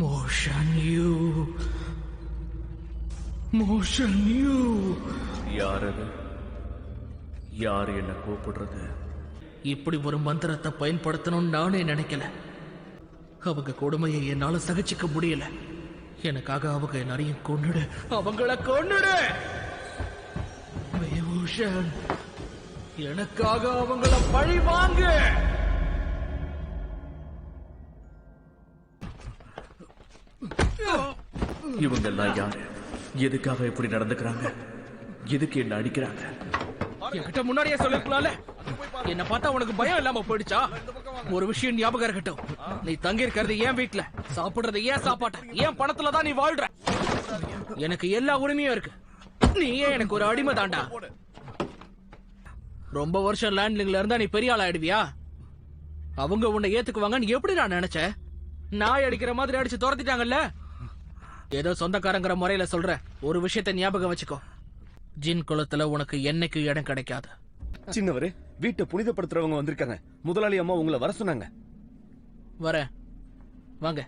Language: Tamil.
Motion you motion you. யாரு யாரு என்ன கூப்பிடுறது? இப்படி ஒரு மந்திரத்தை பயன்படுத்தணும்னு நானே நினைக்கல. அவங்க கொடுமையை என்னால சகிச்சுக்க முடியல. எனக்காக அவங்க எல்லாரையும் கொன்னுடு, அவங்கள கொன்னுடு. மோஷன், எனக்காக அவங்கள பழி வாங்கு. இவங்க எல்லாம் யாரு? எதுக்காக இப்படி நடந்துக்கிறாங்க? எதுக்கு என்ன அடிக்கிறாங்க? என்கிட்ட முன்னாடியே சொல்லிருக்கலாம்ல. என்ன பார்த்தா உனக்கு பயம் இல்லாம போயிடுச்சா? ஒரு விஷயம் ஞாபகம் இருக்கட்டும், நீ தங்கி இருக்கிறது ஏன் வீட்டுல, சாப்பிடுறது ஏன் சாப்பாட்ட, ஏன் பணத்துல தான் நீ வாழ்ற. எனக்கு எல்லா உரிமையும் இருக்கு. நீ ஏன் எனக்கு ஒரு அடிமை தாண்டா. ரொம்ப வருஷம் லேண்ட்லிங்ல இருந்தா நீ பெரிய ஆள் ஆயிடுவியா? அவங்க உன்னை ஏத்துக்குவாங்கன்னு எப்படி நான் நினைச்சேன்? நாய் அடிக்கிற மாதிரி அடிச்சு துரத்திட்டாங்கல்ல. ஏதோ சொந்தக்காரங்கிற முறையில சொல்ற. ஒரு விஷயத்தை ஞாபகம் வச்சுக்கோ, ஜின் குளத்துல உனக்கு என்னைக்கு இடம் கிடைக்காது. சின்னவரு, வீட்டை புனிதப்படுத்துறவங்க வந்திருக்காங்க. முதலாளி அம்மா உங்களை வர சொன்னாங்க. வரேன், வாங்க.